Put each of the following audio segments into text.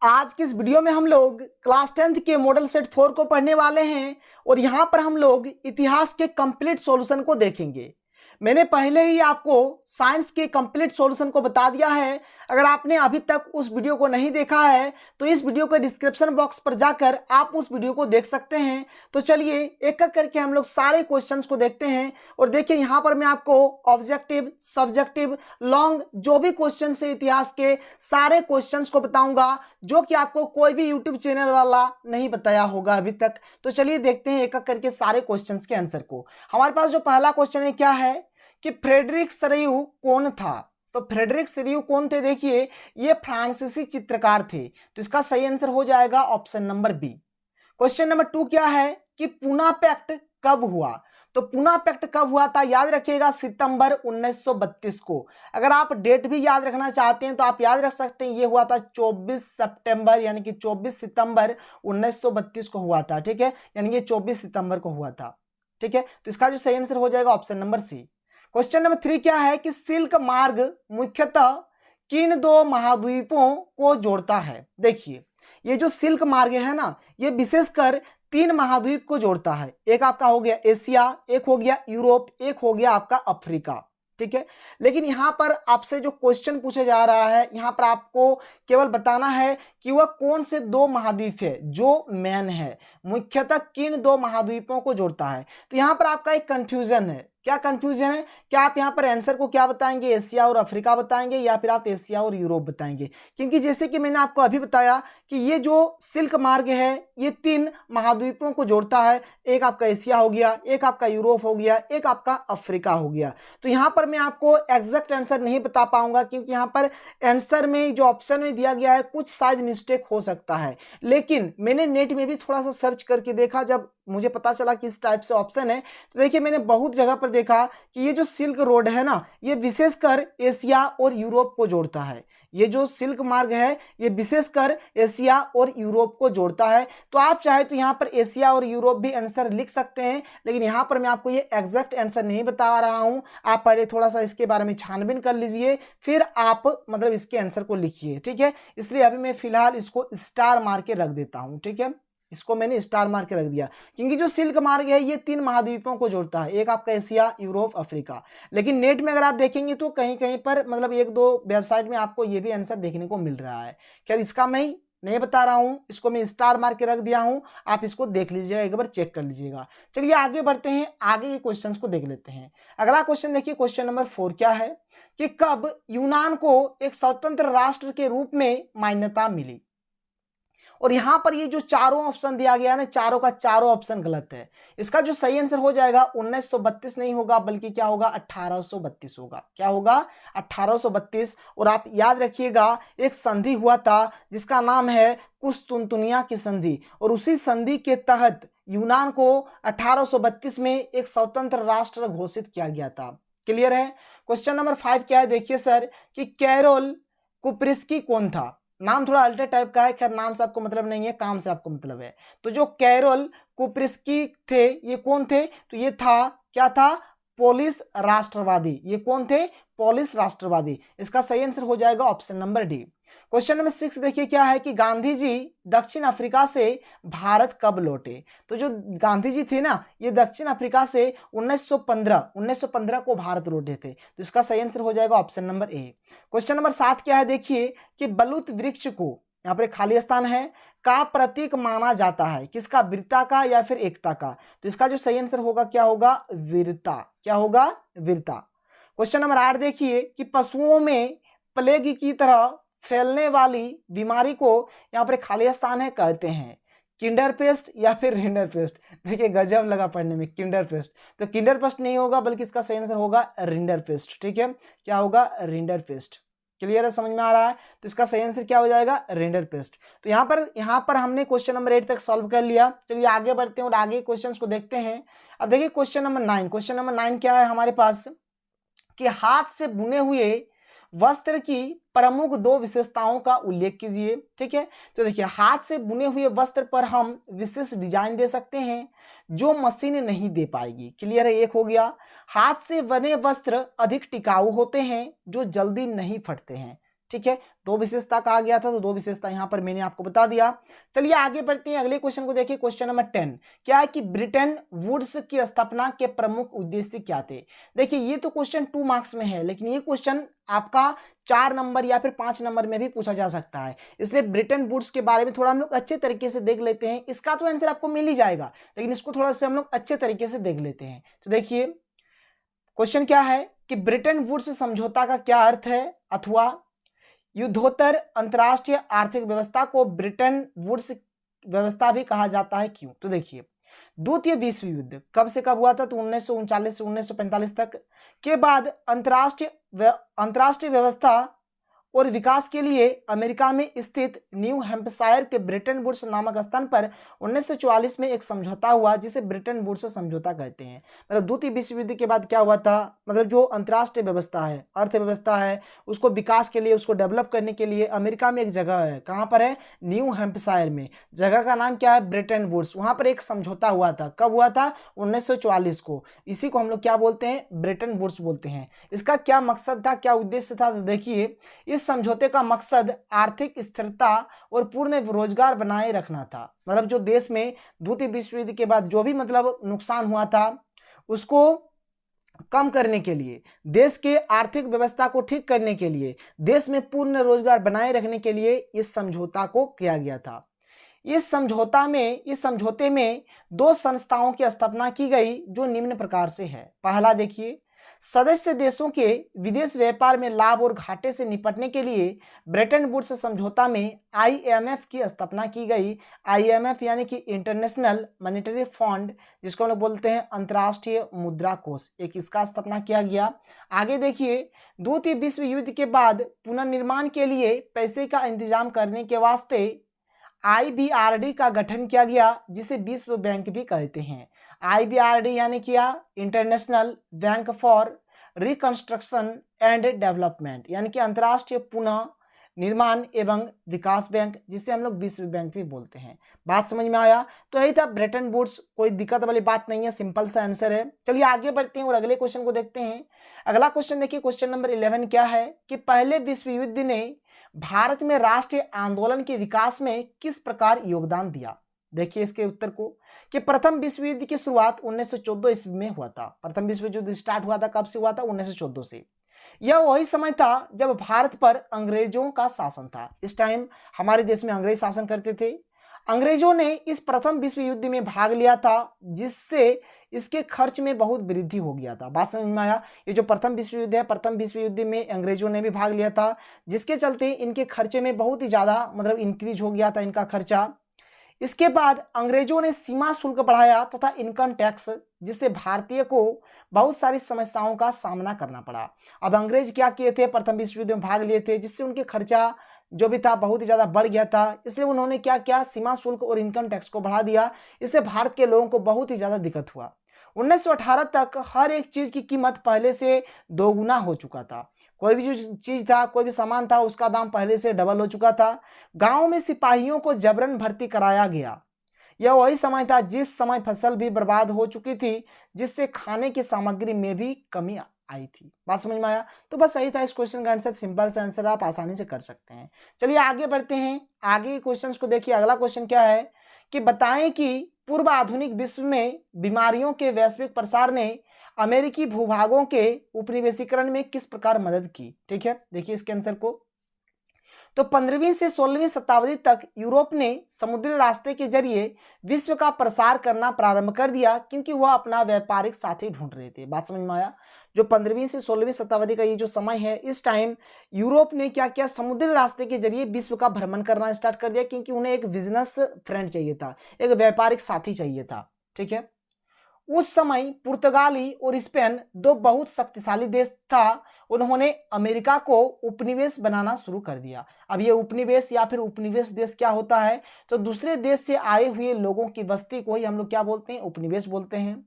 आज की इस वीडियो में हम लोग क्लास 10th के मॉडल सेट 4 को पढ़ने वाले हैं और यहाँ पर हम लोग इतिहास के कंप्लीट सॉल्यूशन को देखेंगे। मैंने पहले ही आपको साइंस के कंप्लीट सॉल्यूशन को बता दिया है। अगर आपने अभी तक उस वीडियो को नहीं देखा है तो इस वीडियो के डिस्क्रिप्शन बॉक्स पर जाकर आप उस वीडियो को देख सकते हैं। तो चलिए एक एक करके हम लोग सारे क्वेश्चंस को देखते हैं और देखिए यहाँ पर मैं आपको ऑब्जेक्टिव, सब्जेक्टिव, लॉन्ग जो भी क्वेश्चन है इतिहास के सारे क्वेश्चंस को बताऊंगा जो कि आपको कोई भी यूट्यूब चैनल वाला नहीं बताया होगा अभी तक। तो चलिए देखते हैं एक एक करके सारे क्वेश्चंस के आंसर को। हमारे पास जो पहला क्वेश्चन है क्या है कि फ्रेडरिक सरेयू कौन था। तो फ्रेडरिक सरेयू कौन थे, देखिए ये फ्रांसीसी चित्रकार थे। तो इसका सही आंसर हो जाएगा option number B. Question number 2 क्या है कि पूना पैक्ट कब हुआ। तो पूना पैक्ट कब हुआ था, याद रखिएगा सितंबर 1932 को। अगर आप डेट भी याद रखना चाहते हैं तो आप याद रख सकते हैं, ये हुआ था 24 सितंबर यानी कि 24 सितंबर 1932 को हुआ था। ठीक है, यानी कि 24 सितंबर को हुआ था। ठीक है, तो इसका जो सही आंसर हो जाएगा option number C. Question number 3 क्या है कि सिल्क मार्ग मुख्यतः किन दो महाद्वीपों को जोड़ता है। देखिए ये जो सिल्क मार्ग है ना, ये विशेषकर 3 महाद्वीप को जोड़ता है। एक आपका हो गया एशिया, एक हो गया यूरोप, एक हो गया आपका अफ्रीका। ठीक है, लेकिन यहां पर आपसे जो क्वेश्चन पूछा जा रहा है, यहां पर आपको केवल बताना है कि वह कौन से 2 महाद्वीप है जो मेन है, मुख्यतः किन 2 महाद्वीपों को जोड़ता है। तो यहां पर आपका एक कंफ्यूजन है। क्या कंफ्यूजन है, क्या आप यहाँ पर आंसर को क्या बताएंगे, एशिया और अफ्रीका बताएंगे या फिर आप एशिया और यूरोप बताएंगे। क्योंकि जैसे कि मैंने आपको अभी बताया कि ये जो सिल्क मार्ग है ये 3 महाद्वीपों को जोड़ता है। एक आपका एशिया हो गया, एक आपका यूरोप हो गया, एक आपका अफ्रीका हो गया। तो यहाँ पर मैं आपको एग्जैक्ट आंसर नहीं बता पाऊंगा क्योंकि यहाँ पर आंसर में जो ऑप्शन में दिया गया है कुछ शायद मिस्टेक हो सकता है। लेकिन मैंने नेट में भी थोड़ा सा सर्च करके देखा, जब मुझे पता चला कि इस टाइप से ऑप्शन है तो देखिए मैंने बहुत जगह पर देखा कि ये जो सिल्क रोड है ना, ये विशेषकर एशिया और यूरोप को जोड़ता है। ये जो सिल्क मार्ग है ये विशेषकर एशिया और यूरोप को जोड़ता है। तो आप चाहे तो यहाँ पर एशिया और यूरोप भी आंसर लिख सकते हैं, लेकिन यहाँ पर मैं आपको ये एग्जैक्ट आंसर नहीं बता रहा हूँ। आप पहले थोड़ा सा इसके बारे में छानबीन कर लीजिए, फिर आप मतलब इसके आंसर को लिखिए। ठीक है, इसलिए अभी मैं फिलहाल इसको स्टार मार के रख देता हूँ। ठीक है, इसको मैंने स्टार मार के रख दिया क्योंकि जो सिल्क मार्ग है ये 3 महाद्वीपों को जोड़ता है, एक आपका एशिया, यूरोप, अफ्रीका। लेकिन नेट में अगर आप देखेंगे तो कहीं कहीं पर मतलब 1-2 वेबसाइट में आपको ये भी आंसर देखने को मिल रहा है। क्या इसका मैं नहीं बता रहा हूं, इसको मैं स्टार मार के रख दिया हूं, आप इसको देख लीजिएगा, एक बार चेक कर लीजिएगा। चलिए आगे बढ़ते हैं, आगे के क्वेश्चंस को देख लेते हैं। अगला क्वेश्चन देखिए, क्वेश्चन नंबर 4 क्या है कि कब यूनान को एक स्वतंत्र राष्ट्र के रूप में मान्यता मिली। और यहां पर ये जो चारों ऑप्शन दिया गया है ना, चारों का चारों ऑप्शन गलत है। इसका जो सही आंसर हो जाएगा 1932 नहीं होगा बल्कि क्या होगा 1832 होगा। क्या होगा 1832। और आप याद रखिएगा एक संधि हुआ था जिसका नाम है कुस्तुनतुनिया की संधि, और उसी संधि के तहत यूनान को 1832 में एक स्वतंत्र राष्ट्र घोषित किया गया था। क्लियर है। क्वेश्चन नंबर 5 क्या है, देखिए सर कि कैरोल कुप्रिस्की कौन था। नाम थोड़ा अल्टर टाइप का है, खैर नाम से आपको मतलब नहीं है, काम से आपको मतलब है। तो जो कैरोल कुप्रिस्की थे ये कौन थे, तो ये था क्या था, पोलिश राष्ट्रवादी। ये कौन थे, पोलिश राष्ट्रवादी। इसका सही आंसर हो जाएगा option number D. Question number 6 देखिए क्या है कि गांधी जी दक्षिण अफ्रीका से भारत कब लौटे। तो जो गांधी जी थे ना ये दक्षिण अफ्रीका से 1915 को भारत लौटे थे। तो इसका सही आंसर हो जाएगा option number A. Question number 7 क्या है, देखिए कि बलूत वृक्ष को, यहाँ पर एक खाली स्थान है, का प्रतीक माना जाता है। किसका, वीरता का या फिर एकता का। तो इसका जो सही आंसर होगा क्या होगा, वीरता। क्या होगा, वीरता। क्वेश्चन नंबर 8 देखिए कि पशुओं में प्लेग की तरह फैलने वाली बीमारी को, यहाँ पर खाली स्थान है, कहते हैं किंडर पेस्ट या फिर रिंडर पेस्ट। देखिए गजब लगा पढ़ने में, किंडर पेस्ट। तो किंडर पेस्ट नहीं होगा बल्कि इसका सही आंसर होगा रिंडर पेस्ट। ठीक है, क्या होगा, रिंडर पेस्ट। क्लियर है, समझ में आ रहा है। तो इसका सही आंसर क्या हो जाएगा, रिंडर पेस्ट। तो यहाँ पर हमने क्वेश्चन नंबर 8 तक सॉल्व कर लिया। चलिए आगे बढ़ते हैं और आगे क्वेश्चंस को देखते हैं। अब देखिए क्वेश्चन नंबर 9। क्वेश्चन नंबर 9 क्या है हमारे पास कि हाथ से बुने हुए वस्त्र की प्रमुख 2 विशेषताओं का उल्लेख कीजिए। ठीक है, तो देखिए हाथ से बुने हुए वस्त्र पर हम विशेष डिजाइन दे सकते हैं जो मशीन नहीं दे पाएगी। क्लियर है, एक हो गया। हाथ से बने वस्त्र अधिक टिकाऊ होते हैं जो जल्दी नहीं फटते हैं। ठीक है, 2 विशेषता कहा गया था, तो 2 विशेषता यहाँ पर मैंने आपको बता दिया। चलिए आगे बढ़ते हैं, अगले क्वेश्चन को देखिए। क्वेश्चन नंबर 10 क्या है कि ब्रिटेन वुड्स की स्थापना के प्रमुख उद्देश्य क्या थे। देखिए ये तो क्वेश्चन 2 मार्क्स में है, लेकिन ये क्वेश्चन आपका 4 नंबर या फिर 5 नंबर में भी पूछा जा सकता है, इसलिए ब्रिटेन वुड्स के बारे में थोड़ा हम लोग अच्छे तरीके से देख लेते हैं। इसका तो आंसर आपको मिल ही जाएगा, लेकिन इसको थोड़ा सा हम लोग अच्छे तरीके से देख लेते हैं। तो देखिए क्वेश्चन क्या है कि ब्रिटेन वुड्स समझौता का क्या अर्थ है, अथवा युद्धोत्तर अंतर्राष्ट्रीय आर्थिक व्यवस्था को ब्रिटेन वुड्स व्यवस्था भी कहा जाता है, क्यों। तो देखिए द्वितीय विश्व युद्ध कब से कब हुआ था, तो 1939 से 1945 तक के बाद अंतर्राष्ट्रीय व्यवस्था और विकास के लिए अमेरिका में स्थित न्यू हैम्पशायर के ब्रिटेन वुड्स नामक स्थान पर 1944 में एक समझौता हुआ, जिसे ब्रिटेन वुड्स समझौता कहते हैं। मतलब द्वितीय विश्व युद्ध के बाद क्या हुआ था, मतलब जो अंतर्राष्ट्रीय व्यवस्था है, अर्थव्यवस्था है, उसको विकास के लिए, उसको डेवलप करने के लिए अमेरिका में एक जगह है, कहाँ पर है, न्यू हैम्पशायर में। जगह का नाम क्या है, ब्रिटेन वुड्स। वहाँ पर एक समझौता हुआ था, कब हुआ था, 1944 को। इसी को हम लोग क्या बोलते हैं, ब्रिटेन वुड्स बोलते हैं। इसका क्या मकसद था, क्या उद्देश्य था, तो देखिए इस समझौते का मकसद आर्थिक स्थिरता और पूर्ण रोजगार बनाए रखना था। मतलब जो देश में द्वितीय विश्व युद्ध के बाद जो भी मतलब नुकसान हुआ था, उसको कम करने के लिए, देश के आर्थिक व्यवस्था को ठीक करने के लिए, देश में पूर्ण रोजगार बनाए रखने के लिए इस समझौता को किया गया था। इस समझौते में 2 संस्थाओं की स्थापना की गई, जो निम्न प्रकार से है। पहला देखिए, सदस्य देशों के विदेश व्यापार में लाभ और घाटे से निपटने के लिए ब्रेटन वुड्स समझौता में IMF की स्थापना की गई। IMF यानी कि इंटरनेशनल मॉनेटरी फंड, जिसको हम लोग बोलते हैं अंतर्राष्ट्रीय मुद्रा कोष, एक इसका स्थापना किया गया। आगे देखिए, द्वितीय विश्व युद्ध के बाद पुनर्निर्माण के लिए पैसे का इंतजाम करने के वास्ते IBRD का गठन किया गया, जिसे विश्व बैंक भी कहते हैं। IBRD यानी क्या, international bank for reconstruction and development, यानी कि अंतर्राष्ट्रीय पुनः निर्माण एवं विकास बैंक, जिसे हम लोग विश्व बैंक भी बोलते हैं। बात समझ में आया। तो यही था ब्रेटन वुड्स, कोई दिक्कत वाली बात नहीं है, सिंपल सा आंसर है। चलिए आगे बढ़ते हैं और अगले क्वेश्चन को देखते हैं। अगला क्वेश्चन देखिए, क्वेश्चन नंबर 11 क्या है कि पहले विश्व युद्ध ने भारत में राष्ट्रीय आंदोलन के विकास में किस प्रकार योगदान दिया। देखिए इसके उत्तर को कि प्रथम विश्व युद्ध की शुरुआत 1914 ईस्वी में हुआ था। प्रथम विश्व युद्ध स्टार्ट हुआ था, कब से हुआ था, 1914 से। यह वही समय था जब भारत पर अंग्रेजों का शासन था। इस टाइम हमारे देश में अंग्रेज शासन करते थे। अंग्रेजों ने इस प्रथम विश्व युद्ध में भाग लिया था, जिससे इसके खर्च में बहुत वृद्धि हो गया था। बात समझ में आया। ये जो प्रथम विश्व युद्ध है, प्रथम विश्व युद्ध में अंग्रेजों ने भी भाग लिया था, जिसके चलते इनके खर्चे में बहुत ही ज्यादा मतलब इंक्रीज हो गया था इनका खर्चा। इसके बाद अंग्रेजों ने सीमा शुल्क बढ़ाया तथा इनकम टैक्स, जिससे भारतीय को बहुत सारी समस्याओं का सामना करना पड़ा। अब अंग्रेज क्या किए थे, प्रथम विश्व युद्ध में भाग लिए थे, जिससे उनके खर्चा जो भी था बहुत ही ज़्यादा बढ़ गया था। इसलिए उन्होंने क्या किया, सीमा शुल्क और इनकम टैक्स को बढ़ा दिया। इससे भारत के लोगों को बहुत ही ज़्यादा दिक्कत हुआ। 1918 तक हर एक चीज़ की कीमत पहले से दोगुना हो चुका था। कोई भी जो चीज़ था, कोई भी सामान था, उसका दाम पहले से डबल हो चुका था। गाँव में सिपाहियों को जबरन भर्ती कराया गया। यह वही समय था जिस समय फसल भी बर्बाद हो चुकी थी, जिससे खाने की सामग्री में भी कमी आई थी। बात समझ में आया। तो बस यही था इस क्वेश्चन का आंसर, सिंपल सा आंसर, आप आसानी से कर सकते हैं। चलिए आगे बढ़ते हैं, आगे क्वेश्चन को देखिए। अगला क्वेश्चन क्या है कि बताएं कि पूर्व आधुनिक विश्व में बीमारियों के वैश्विक प्रसार ने अमेरिकी भूभागों के उपनिवेशीकरण में किस प्रकार मदद की। ठीक है, देखिए इसके आंसर को। तो 15वीं से 16वीं शताब्दी तक यूरोप ने समुद्री रास्ते के जरिए विश्व का प्रसार करना प्रारंभ कर दिया, क्योंकि वह अपना व्यापारिक साथी ढूंढ रहे थे। बात समझ में आया। जो 15वीं से 16वीं शताब्दी का ये जो समय है, इस टाइम यूरोप ने क्या किया, समुद्री रास्ते के जरिए विश्व का भ्रमण करना स्टार्ट कर दिया, क्योंकि उन्हें एक बिजनेस फ्रेंड चाहिए था, एक व्यापारिक साथी चाहिए था। ठीक है, उस समय पुर्तगाली और स्पेन दो बहुत शक्तिशाली देश था। उन्होंने अमेरिका को उपनिवेश बनाना शुरू कर दिया। अब ये उपनिवेश या फिर उपनिवेश देश क्या होता है, तो दूसरे देश से आए हुए लोगों की बस्ती को ही हम लोग क्या बोलते हैं, उपनिवेश बोलते हैं।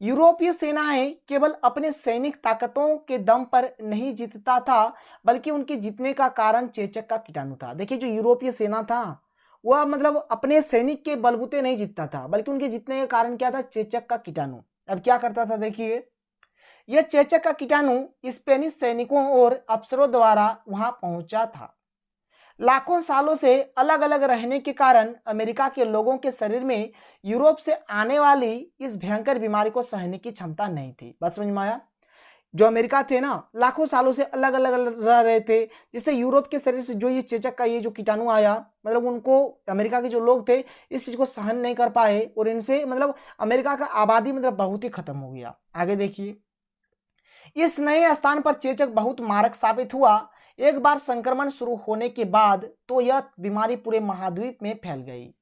यूरोपीय सेनाएं केवल अपने सैनिक ताकतों के दम पर नहीं जीतता था, बल्कि उनके जीतने का कारण चेचक का कीटाणु था। देखिए जो यूरोपीय सेना था वह मतलब अपने सैनिक के बलबूते नहीं जीतता था, बल्कि उनके जीतने का कारण क्या था, चेचक का कीटाणु। अब क्या करता था, देखिए यह चेचक का कीटाणु स्पेनिश सैनिकों और अफसरों द्वारा वहां पहुंचा था। लाखों सालों से अलग अलग रहने के कारण अमेरिका के लोगों के शरीर में यूरोप से आने वाली इस भयंकर बीमारी को सहने की क्षमता नहीं थी। बात समझ में आया? जो अमेरिका थे ना, लाखों सालों से अलग अलग रह रहे थे, जिससे यूरोप के शरीर से जो ये चेचक का ये जो कीटाणु आया, मतलब उनको अमेरिका के जो लोग थे इस चीज को सहन नहीं कर पाए और इनसे मतलब अमेरिका का आबादी मतलब बहुत ही खत्म हो गया। आगे देखिए, इस नए स्थान पर चेचक बहुत मारक साबित हुआ। एक बार संक्रमण शुरू होने के बाद तो यह बीमारी पूरे महाद्वीप में फैल गई।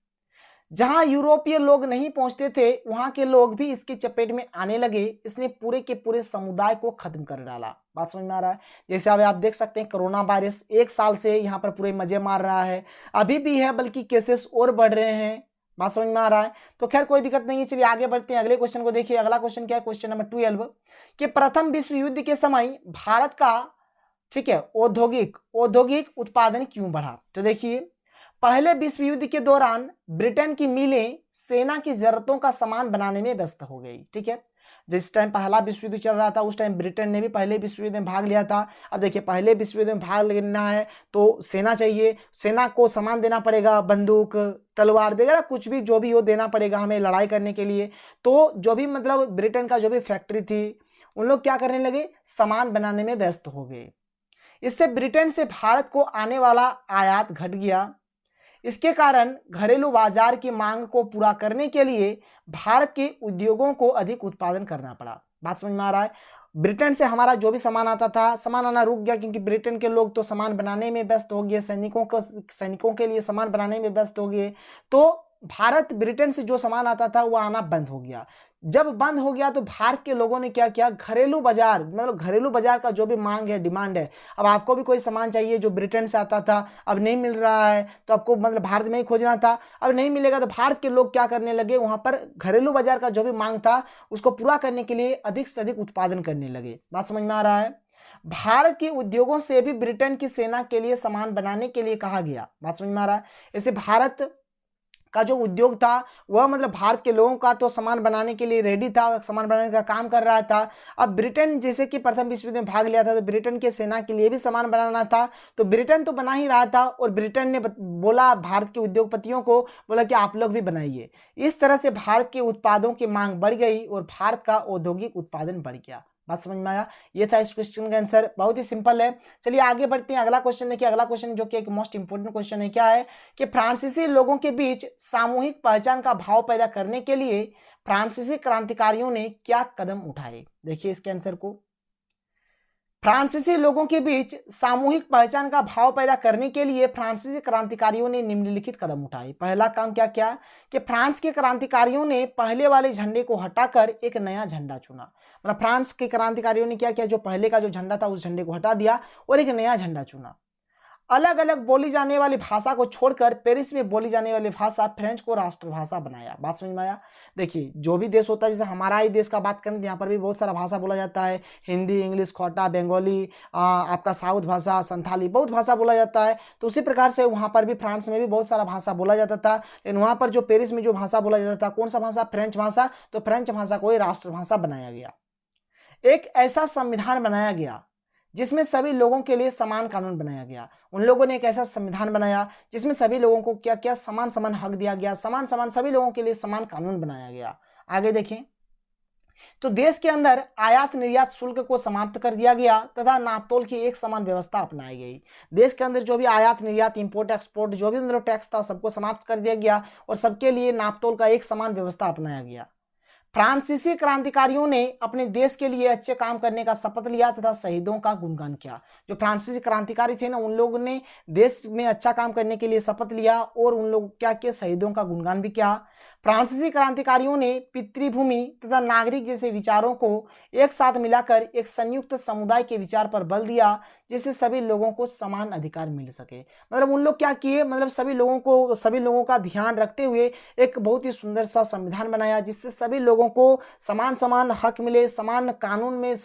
जहां यूरोपीय लोग नहीं पहुंचते थे वहां के लोग भी इसकी चपेट में आने लगे। इसने पूरे के पूरे समुदाय को खत्म कर डाला। बात समझ में आ रहा है? जैसे अब आप देख सकते हैं कोरोना वायरस 1 साल से यहाँ पर पूरे मजे मार रहा है, अभी भी है, बल्कि केसेस और बढ़ रहे हैं। बात समझ में आ रहा है? तो खैर कोई दिक्कत नहीं है, चलिए आगे बढ़ते हैं। अगले क्वेश्चन को देखिए। अगला क्वेश्चन क्या है? क्वेश्चन नंबर 12 कि प्रथम विश्व युद्ध के समय भारत का, ठीक है, औद्योगिक उत्पादन क्यों बढ़ा? तो देखिए, पहले विश्व युद्ध के दौरान ब्रिटेन की मिलें सेना की जरूरतों का सामान बनाने में व्यस्त हो गई। ठीक है, जिस टाइम पहला विश्व युद्ध चल रहा था उस टाइम ब्रिटेन ने भी पहले विश्व युद्ध में भाग लिया था। अब देखिए, पहले विश्व युद्ध में भाग लेना है तो सेना चाहिए, सेना को सामान देना पड़ेगा, बंदूक, तलवार वगैरह कुछ भी जो भी हो देना पड़ेगा हमें लड़ाई करने के लिए। तो जो भी मतलब ब्रिटेन का जो भी फैक्ट्री थी उन लोग क्या करने लगे, सामान बनाने में व्यस्त हो गए। इससे ब्रिटेन से भारत को आने वाला आयात घट गया। इसके कारण घरेलू बाजार की मांग को पूरा करने के लिए भारत के उद्योगों को अधिक उत्पादन करना पड़ा। बात समझ में आ रहा है? ब्रिटेन से हमारा जो भी सामान आता था, सामान आना रुक गया क्योंकि ब्रिटेन के लोग तो सामान बनाने में व्यस्त हो गए, सैनिकों के लिए सामान बनाने में व्यस्त हो गए। तो भारत ब्रिटेन से जो सामान आता था वो आना बंद हो गया। जब बंद हो गया तो भारत के लोगों ने क्या किया, घरेलू बाजार, मतलब घरेलू बाजार का जो भी मांग है, डिमांड है, अब आपको भी कोई सामान चाहिए जो ब्रिटेन से आता था, अब नहीं मिल रहा है तो आपको मतलब भारत में ही खोजना था, अब नहीं मिलेगा तो भारत के लोग क्या करने लगे, वहां पर घरेलू बाजार का जो भी मांग था उसको पूरा करने के लिए अधिक से अधिक उत्पादन करने लगे। बात समझ में आ रहा है? भारत के उद्योगों से भी ब्रिटेन की सेना के लिए सामान बनाने के लिए कहा गया। बात समझ में आ रहा है? ऐसे भारत का जो उद्योग था वह मतलब भारत के लोगों का तो सामान बनाने के लिए रेडी था, सामान बनाने का काम कर रहा था। अब ब्रिटेन जैसे कि प्रथम विश्व युद्ध में भाग लिया था तो ब्रिटेन के सेना के लिए भी सामान बनाना था, तो ब्रिटेन तो बना ही रहा था और ब्रिटेन ने बोला भारत के उद्योगपतियों को, बोला कि आप लोग भी बनाइए। इस तरह से भारत के उत्पादों की मांग बढ़ गई और भारत का औद्योगिक उत्पादन बढ़ गया। बात समझ में आया? ये था इस क्वेश्चन का आंसर, बहुत ही सिंपल है। चलिए आगे बढ़ते हैं। अगला क्वेश्चन देखिए। अगला क्वेश्चन जो कि एक मोस्ट इंपोर्टेंट क्वेश्चन है, क्या है कि फ्रांसीसी लोगों के बीच सामूहिक पहचान का भाव पैदा करने के लिए फ्रांसीसी क्रांतिकारियों ने क्या कदम उठाए? देखिए इसके आंसर को। फ्रांसीसी लोगों के बीच सामूहिक पहचान का भाव पैदा करने के लिए फ्रांसीसी क्रांतिकारियों ने निम्नलिखित कदम उठाए। पहला काम क्या किया कि फ्रांस के क्रांतिकारियों ने पहले वाले झंडे को हटाकर एक नया झंडा चुना। मतलब फ्रांस के क्रांतिकारियों ने क्या किया, जो पहले का जो झंडा था उस झंडे को हटा दिया और एक नया झंडा चुना। अलग अलग बोली जाने वाली भाषा को छोड़कर पेरिस में बोली जाने वाली भाषा फ्रेंच को राष्ट्रभाषा बनाया। बात समझ में आया? देखिए, जो भी देश होता है, जैसे हमारा ही देश का बात करें तो यहाँ पर भी बहुत सारा भाषा बोला जाता है, हिंदी, इंग्लिश, खोटा, बंगाली, आपका साउथ भाषा, संथाली, बहुत भाषा बोला जाता है। तो उसी प्रकार से वहाँ पर भी फ्रांस में भी बहुत सारा भाषा बोला जाता था। लेकिन वहाँ पर जो पेरिस में जो भाषा बोला जाता था, कौन सा भाषा? फ्रेंच भाषा। तो फ्रेंच भाषा को ही राष्ट्रभाषा बनाया गया। एक ऐसा संविधान बनाया गया जिसमें सभी लोगों के लिए समान कानून बनाया गया। उन लोगों ने एक ऐसा संविधान बनाया जिसमें सभी लोगों को क्या क्या समान समान हक दिया गया, समान समान सभी लोगों के लिए समान कानून बनाया गया। आगे देखें तो देश के अंदर आयात निर्यात शुल्क को समाप्त कर दिया गया तथा नापतोल की एक समान व्यवस्था अपनाई गई। देश के अंदर जो भी आयात निर्यात, इंपोर्ट एक्सपोर्ट, जो भी मतलब टैक्स था सबको समाप्त कर दिया गया और सबके लिए नापतोल का एक समान व्यवस्था अपनाया गया। फ्रांसीसी क्रांतिकारियों ने अपने देश के लिए अच्छे काम करने का शपथ लिया तथा शहीदों का गुणगान किया। जो फ्रांसीसी क्रांतिकारी थे ना, उन लोगों ने देश में अच्छा काम करने के लिए शपथ लिया और उन लोग क्या किया, शहीदों का गुणगान भी किया। फ्रांसीसी क्रांतिकारियों ने पितृभूमि तथा नागरिक जैसे विचारों को एक साथ मिलाकर एक संयुक्त समुदाय के विचार पर बल दिया जिससे सभी लोगों को समान अधिकार मिल सके। मतलब उन लोग क्या किए, मतलब सभी लोगों का ध्यान रखते हुए एक बहुत ही सुंदर सा संविधान बनाया जिससे सभी लोगों को समान समान हक मिले, समान कानून में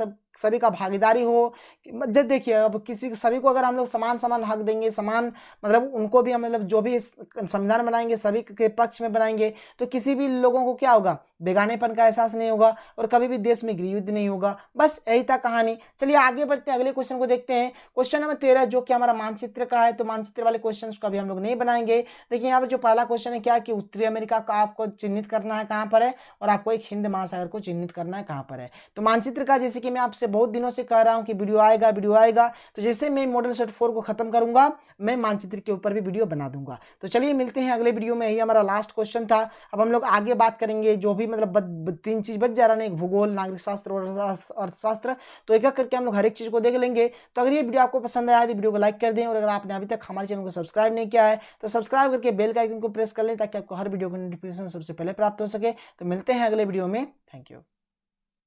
सभी का भागीदारी हो। जब देखिए अब किसी सभी को अगर हम लोग समान समान हक देंगे, समान मतलब उनको भी हम मतलब जो भी संविधान बनाएंगे सभी के पक्ष में बनाएंगे, तो किसी भी लोगों को क्या होगा, बेगानेपन का एहसास नहीं होगा और कभी भी देश में गृहयुद्ध नहीं होगा। बस यही था कहानी। चलिए आगे बढ़ते हैं, अगले क्वेश्चन को देखते हैं। क्वेश्चन नंबर 13 जो कि हमारा मानचित्र का है, तो मानचित्र वाले क्वेश्चन को अभी हम लोग नहीं बनाएंगे। देखिए यहाँ पर जो पहला क्वेश्चन है क्या कि उत्तरी अमेरिका का आपको चिन्हित करना है कहाँ पर है, और आपको एक हिंद महासागर को चिन्हित करना है कहाँ पर है। तो मानचित्र का जैसे कि मैं आपसे बहुत दिनों से कह रहा हूँ कि वीडियो आएगा, तो जैसे मैं मॉडल सेट 4 को खत्म करूंगा मैं मानचित्र के ऊपर भी वीडियो बना दूंगा। तो चलिए मिलते हैं अगले वीडियो में। यही हमारा लास्ट क्वेश्चन था। अब हम लोग आगे बात करेंगे जो भी मतलब 3 चीज बच जा रहा है, भूगोल, नागरिक शास्त्र और अर्थशास्त्र, तो एक एक करके हम लोग हर एक चीज को देख लेंगे। तो अगर ये वीडियो आपको पसंद आया तो वीडियो को लाइक कर दें, और अगर आपने अभी तक हमारे चैनल को सब्सक्राइब नहीं किया है तो सब्सक्राइब करके बेल का आइकन को प्रेस कर लें ताकि आपको हर वीडियो का नोटिफिकेशन सबसे पहले प्राप्त हो सके। तो मिलते हैं अगले वीडियो में। Thank you.